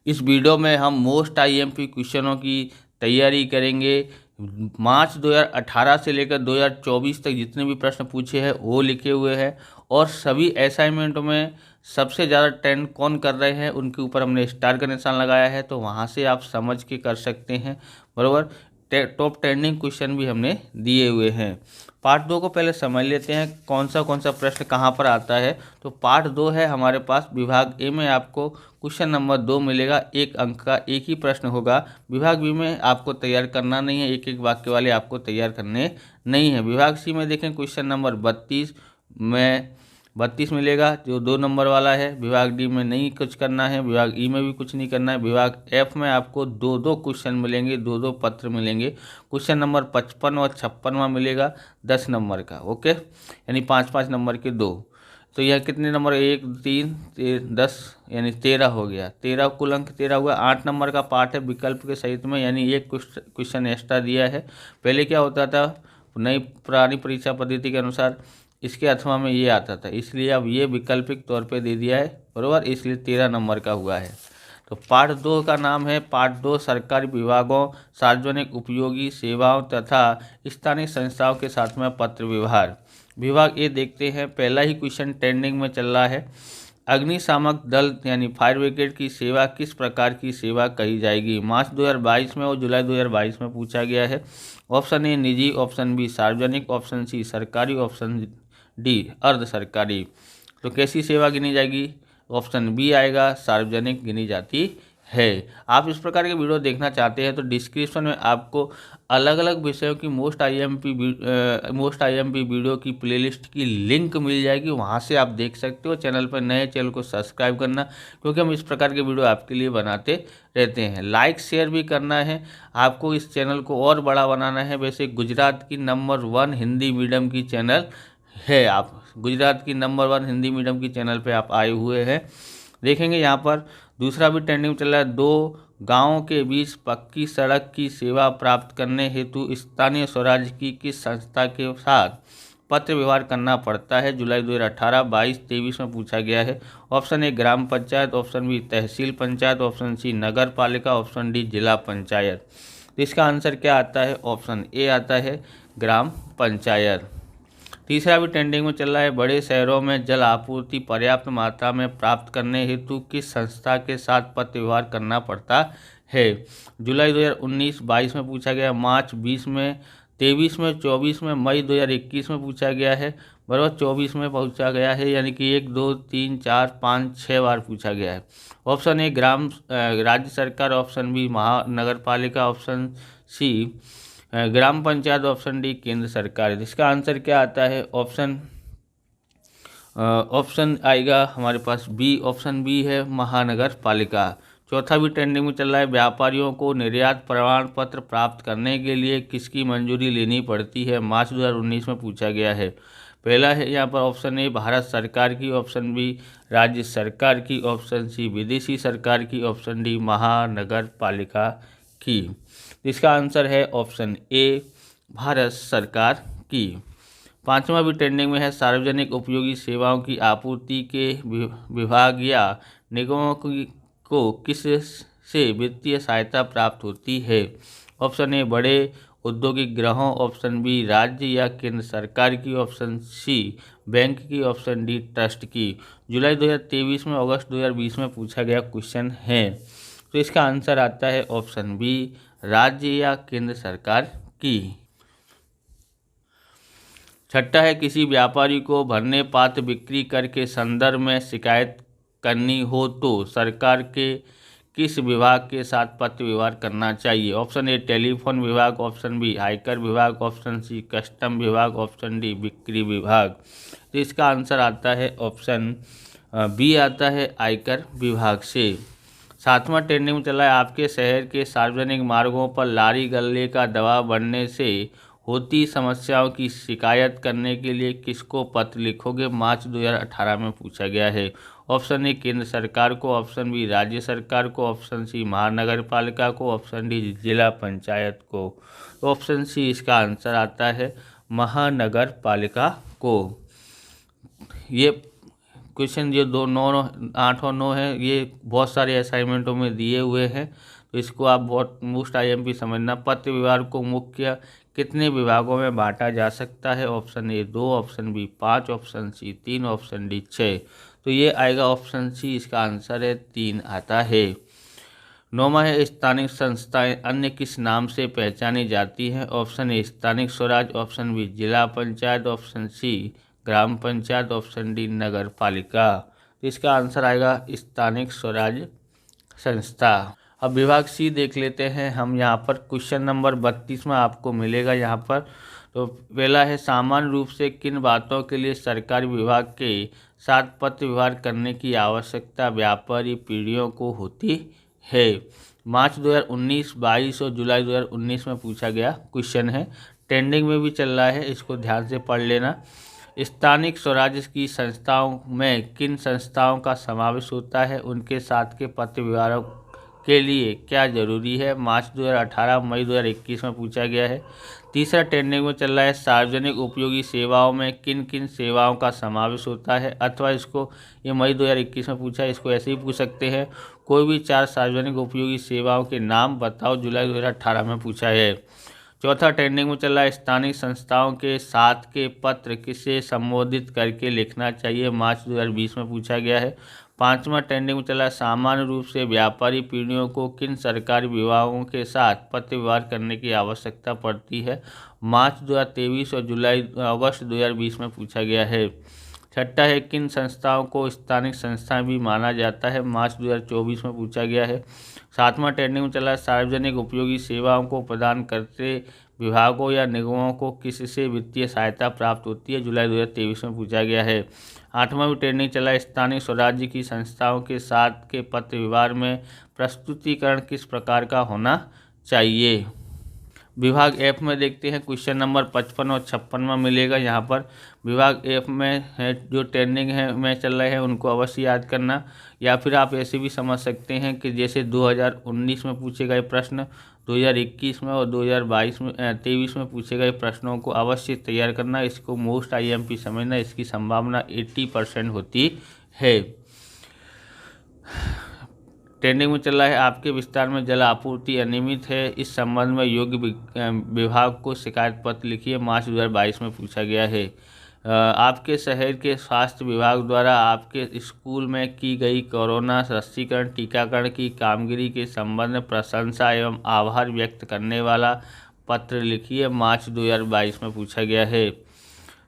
इस वीडियो में हम मोस्ट आईएमपी क्वेश्चनों की तैयारी करेंगे। मार्च 2018 से लेकर 2024 तक जितने भी प्रश्न पूछे हैं वो लिखे हुए हैं, और सभी असाइनमेंटों में सबसे ज़्यादा ट्रेंड कौन कर रहे हैं उनके ऊपर हमने स्टार का निशान लगाया है, तो वहाँ से आप समझ के कर सकते हैं। बराबर, टॉप ट्रेंडिंग क्वेश्चन भी हमने दिए हुए हैं। पार्ट 2 को पहले समझ लेते हैं कौन सा प्रश्न कहाँ पर आता है। तो पार्ट 2 है हमारे पास, विभाग ए में आपको क्वेश्चन नंबर 2 मिलेगा, 1 अंक का एक ही प्रश्न होगा। विभाग बी में आपको तैयार करना नहीं है, एक एक वाक्य वाले आपको तैयार करने नहीं है। विभाग सी में देखें क्वेश्चन नंबर 32 में 32 मिलेगा जो 2 नंबर वाला है। विभाग डी में नहीं कुछ करना है, विभाग ई में भी कुछ नहीं करना है। विभाग एफ में आपको 2 क्वेश्चन मिलेंगे, 2 पत्र मिलेंगे। क्वेश्चन नंबर 55 और 56वां मिलेगा 10 नंबर का, ओके, यानी 5-5 नंबर के 2। तो यह कितने नंबर, 1 3 10 यानी 13 हो गया। 13 कुल अंक 13 हुआ। 8 नंबर का पार्ट है विकल्प के सहित में, यानी एक क्वेश्चन एक्स्ट्रा दिया है। पहले क्या होता था, नई पुरानी परीक्षा पद्धति के अनुसार इसके अथवा में ये आता था, इसलिए अब ये वैकल्पिक तौर पे दे दिया है, बराबर, इसलिए 13 नंबर का हुआ है। तो पार्ट 2 का नाम है पार्ट 2 सरकारी विभागों, सार्वजनिक उपयोगी सेवाओं तथा स्थानीय संस्थाओं के साथ में पत्र व्यवहार। विभाग ए देखते हैं, पहला ही क्वेश्चन ट्रेंडिंग में चल रहा है। अग्निशामक दल यानी फायर ब्रिगेड की सेवा किस प्रकार की सेवा कही जाएगी? मार्च 2022 में और जुलाई 2022 में पूछा गया है। ऑप्शन ए निजी, ऑप्शन बी सार्वजनिक, ऑप्शन सी सरकारी, ऑप्शन डी अर्ध सरकारी। तो कैसी सेवा गिनी जाएगी? ऑप्शन बी आएगा, सार्वजनिक गिनी जाती है। आप इस प्रकार के वीडियो देखना चाहते हैं तो डिस्क्रिप्शन में आपको अलग अलग विषयों की मोस्ट आईएमपी वीडियो की प्लेलिस्ट की लिंक मिल जाएगी, वहां से आप देख सकते हो। चैनल पर नए, चैनल को सब्सक्राइब करना, क्योंकि हम इस प्रकार के वीडियो आपके लिए बनाते रहते हैं। लाइक शेयर भी करना है आपको, इस चैनल को और बड़ा बनाना है। वैसे गुजरात की नंबर 1 हिंदी मीडियम की चैनल है, आप गुजरात की नंबर 1 हिंदी मीडियम की चैनल पे आप आए हुए हैं। देखेंगे यहाँ पर दूसरा भी ट्रेंडिंग चल रहा है। 2 गांवों के बीच पक्की सड़क की सेवा प्राप्त करने हेतु स्थानीय स्वराज की किस संस्था के साथ पत्र व्यवहार करना पड़ता है? जुलाई 2018, 22, 23 में पूछा गया है। ऑप्शन ए ग्राम panchayat, option B tehsil panchayat, option C नगर पालिका, ऑप्शन डी जिला पंचायत। तो इसका आंसर क्या आता है? ऑप्शन ए आता है, ग्राम पंचायत। तीसरा भी ट्रेंडिंग में चल रहा है। बड़े शहरों में जल आपूर्ति पर्याप्त मात्रा में प्राप्त करने हेतु किस संस्था के साथ पत्र व्यवहार करना पड़ता है? जुलाई 2019-22 में पूछा गया, मार्च 20 में, 23 में, 24 में, मई 2021 में पूछा गया है। बराबर, 24 में पूछा गया है, यानी कि 1 2 3 4 5 6 बार पूछा गया है। ऑप्शन ए राज्य सरकार, ऑप्शन बी महानगर पालिका, ऑप्शन सी ग्राम पंचायत, ऑप्शन डी केंद्र सरकार। इसका आंसर क्या आता है? ऑप्शन आएगा हमारे पास बी, ऑप्शन बी है महानगर पालिका। चौथा भी ट्रेंडिंग में चल रहा है। व्यापारियों को निर्यात प्रमाण पत्र प्राप्त करने के लिए किसकी मंजूरी लेनी पड़ती है? मार्च 2019 में पूछा गया है। पहला है यहाँ पर ऑप्शन ए भारत सरकार की, ऑप्शन बी राज्य सरकार की, ऑप्शन सी विदेशी सरकार की, ऑप्शन डी महानगर पालिका की। इसका आंसर है ऑप्शन ए भारत सरकार की। पांचवा भी ट्रेंडिंग में है। सार्वजनिक उपयोगी सेवाओं की आपूर्ति के विभाग या निगमों को किस से वित्तीय सहायता प्राप्त होती है? ऑप्शन ए बड़े औद्योगिक ग्रहों, ऑप्शन बी राज्य या केंद्र सरकार की, ऑप्शन सी बैंक की, ऑप्शन डी ट्रस्ट की। जुलाई 2023 में, अगस्त 2020 में पूछा गया क्वेश्चन है। तो इसका आंसर आता है ऑप्शन बी राज्य या केंद्र सरकार की। छठा है, किसी व्यापारी को भरने पात्र बिक्री कर के संदर्भ में शिकायत करनी हो तो सरकार के किस विभाग के साथ पत्र व्यवहार करना चाहिए? ऑप्शन ए टेलीफोन विभाग, ऑप्शन बी आयकर विभाग, ऑप्शन सी कस्टम विभाग, ऑप्शन डी बिक्री विभाग। तो इसका आंसर आता है ऑप्शन बी आता है आयकर विभाग से। सातवां ट्रेंडिंग में चला है। आपके शहर के सार्वजनिक मार्गों पर लारी गल्ले का दबाव बढ़ने से होती समस्याओं की शिकायत करने के लिए किसको पत्र लिखोगे? मार्च 2018 में पूछा गया है। ऑप्शन ए केंद्र सरकार को, ऑप्शन बी राज्य सरकार को, ऑप्शन सी महानगर पालिका को, ऑप्शन डी जिला पंचायत को। तो ऑप्शन सी इसका आंसर आता है महानगर पालिका को। ये क्वेश्चन जो 8 और 9 है ये बहुत सारे असाइनमेंटों में दिए हुए हैं, तो इसको आप बहुत मोस्ट IMP समझना। पत्र विभाग को मुख्य कितने विभागों में बांटा जा सकता है? Option A 2, option B 5, option C 3, option D 6। तो ये आएगा ऑप्शन सी, इसका आंसर है 3 आता है। 9वां है स्थानिक संस्थाएं अन्य किस नाम से पहचानी जाती हैं? ऑप्शन ए स्थानिक स्वराज, ऑप्शन बी जिला पंचायत, ऑप्शन सी ग्राम पंचायत, ऑप्शन डी नगर पालिका। तो इसका आंसर आएगा स्थानिक स्वराज संस्था। अब विभाग सी देख लेते हैं हम। यहाँ पर क्वेश्चन नंबर 32 में आपको मिलेगा यहाँ पर। तो पहला है सामान्य रूप से किन बातों के लिए सरकारी विभाग के साथ पत्र व्यवहार करने की आवश्यकता व्यापारी पीढ़ियों को होती है? मार्च 2019, 22 और जुलाई 2019 में पूछा गया क्वेश्चन है, ट्रेंडिंग में भी चल रहा है, इसको ध्यान से पढ़ लेना। स्थानिक स्वराज्य की संस्थाओं में किन संस्थाओं का समावेश होता है? उनके साथ के पत्र व्यवहारों के लिए क्या जरूरी है? मार्च 2018, मई 2021 में पूछा गया है। तीसरा ट्रेंडिंग में चल रहा है सार्वजनिक उपयोगी सेवाओं में किन किन सेवाओं का समावेश होता है? अथवा इसको ये मई 2021 में पूछा है, इसको ऐसे ही पूछ सकते हैं, कोई भी 4 सार्वजनिक उपयोगी सेवाओं के नाम बताओ, जुलाई 2018 में पूछा है। चौथा ट्रेंडिंग में चल रहा है स्थानीय संस्थाओं के साथ के पत्र किसे संबोधित करके लिखना चाहिए? मार्च 2020 में पूछा गया है। पांचवा ट्रेंडिंग में चला सामान्य रूप से व्यापारी पीढ़ियों को किन सरकारी विभागों के साथ पत्र व्यवहार करने की आवश्यकता पड़ती है? मार्च 2023 और अगस्त 2020 में पूछा गया है। छठा है किन संस्थाओं को स्थानिक संस्थाएं भी माना जाता है? मार्च 2024 में पूछा गया है। सातवां ट्रेंडिंग में चला सार्वजनिक उपयोगी सेवाओं को प्रदान करते विभागों या निगमों को किससे वित्तीय सहायता प्राप्त होती है? जुलाई 2023 में पूछा गया है। आठवां भी ट्रेंडिंग चला स्थानीय स्वराज्य की संस्थाओं के साथ के पत्र व्यवहार में प्रस्तुतिकरण किस प्रकार का होना चाहिए? विभाग एफ में देखते हैं क्वेश्चन नंबर 55 और 56 में मिलेगा। यहाँ पर विभाग एफ में है जो ट्रेंडिंग है में चल रहे हैं उनको अवश्य याद करना, या फिर आप ऐसे भी समझ सकते हैं कि जैसे 2019 में पूछे गए प्रश्न 2021 में और 2022 में 23 में पूछे गए प्रश्नों को अवश्य तैयार करना। इसको मोस्ट IMP समझना, इसकी संभावना 80% होती है। ट्रेंडिंग में चल रहा है आपके विस्तार में जल आपूर्ति अनियमित है, इस संबंध में योग्य विभाग को शिकायत पत्र लिखिए। मार्च 2022 में पूछा गया है। आपके शहर के स्वास्थ्य विभाग द्वारा आपके स्कूल में की गई कोरोना सशक्तिकरण टीकाकरण की कामगिरी के संबंध में प्रशंसा एवं आभार व्यक्त करने वाला पत्र लिखिए। मार्च 2022 में पूछा गया है।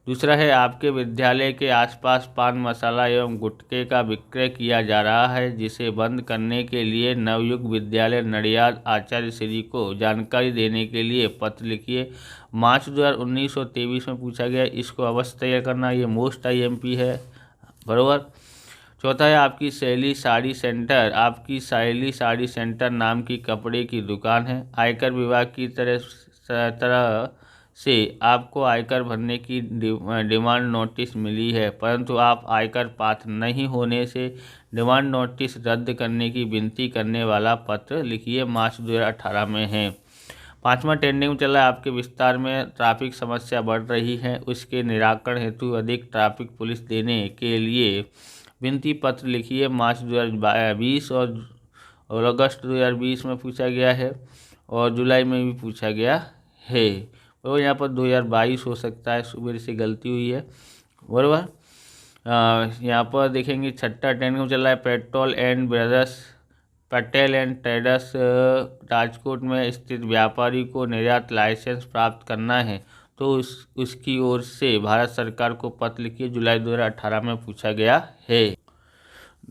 दूसरा है आपके विद्यालय के आसपास पान मसाला एवं गुटखे का विक्रय किया जा रहा है, जिसे बंद करने के लिए नवयुग विद्यालय नडियाद आचार्य श्री को जानकारी देने के लिए पत्र लिखिए। मार्च 2019 और 23 में पूछा गया, इसको अवश्य तैयार करना, ये मोस्ट IMP है, बराबर। चौथा है आपकी शैली साड़ी सेंटर, आपकी शैली साड़ी सेंटर नाम की कपड़े की दुकान है। आयकर विभाग की तरह से आपको आयकर भरने की डिमांड नोटिस मिली है, परंतु आप आयकर पात्र नहीं होने से डिमांड नोटिस रद्द करने की विनती करने वाला पत्र लिखिए। मार्च 2018 में है। पांचवा ट्रेंडिंग में चला है आपके विस्तार में ट्रैफिक समस्या बढ़ रही है, उसके निराकरण हेतु अधिक ट्रैफिक पुलिस देने के लिए विनती पत्र लिखिए। मार्च 2020 और अगस्त 2020 में पूछा गया है और जुलाई में भी पूछा गया है। तो यहाँ पर 2022 हो सकता है, मेरे से गलती हुई है, बराबर। यहाँ पर देखेंगे छठा ट्रेंडिंग में चल रहा है पटेल एंड ट्रेडर्स राजकोट में स्थित व्यापारी को निर्यात लाइसेंस प्राप्त करना है, तो उसकी ओर से भारत सरकार को पत्र लिखिए। जुलाई 2018 में पूछा गया है।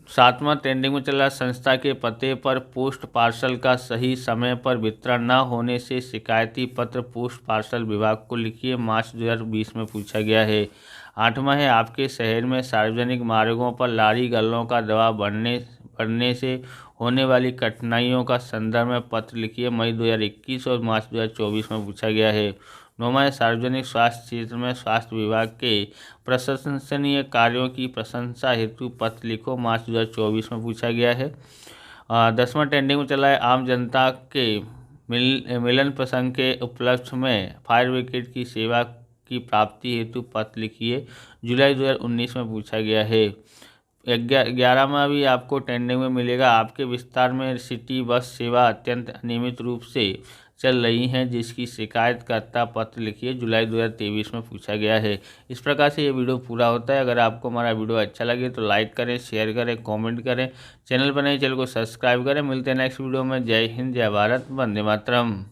सातवां ट्रेंडिंग में चल रहा संस्था के पते पर पोस्ट पार्सल का सही समय पर वितरण न होने से शिकायती पत्र पोस्ट पार्सल विभाग को लिखिए। मार्च 2020 में पूछा गया है। आठवां है आपके शहर में सार्वजनिक मार्गों पर लारी गल्लों का दबाव बढ़ने से होने वाली कठिनाइयों का संदर्भ में पत्र लिखिए। मई 2021 और मार्च 2024 में पूछा गया है। नौवां सार्वजनिक स्वास्थ्य क्षेत्र में स्वास्थ्य विभाग के प्रशंसनीय कार्यों की प्रशंसा हेतु पत्र लिखो। मार्च 2024 में पूछा गया है। 10वां ट्रेंडिंग में चला है आम जनता के मिलन प्रसंग के उपलक्ष्य में फायर ब्रिगेड की सेवा की प्राप्ति हेतु पत्र लिखिए। जुलाई 2019 में पूछा गया है। 11 में भी आपको ट्रेंडिंग में मिलेगा। आपके विस्तार में सिटी बस सेवा अत्यंत अनियमित रूप से चल रही हैं, जिसकी शिकायतकर्ता पत्र लिखिए, जुलाई 2023 में पूछा गया है। इस प्रकार से ये वीडियो पूरा होता है। अगर आपको हमारा वीडियो अच्छा लगे तो लाइक करें, शेयर करें, कमेंट करें। चैनल पर नए चैनल को सब्सक्राइब करें। मिलते हैं नेक्स्ट वीडियो में। जय हिंद, जय भारत, वंदे मातरम।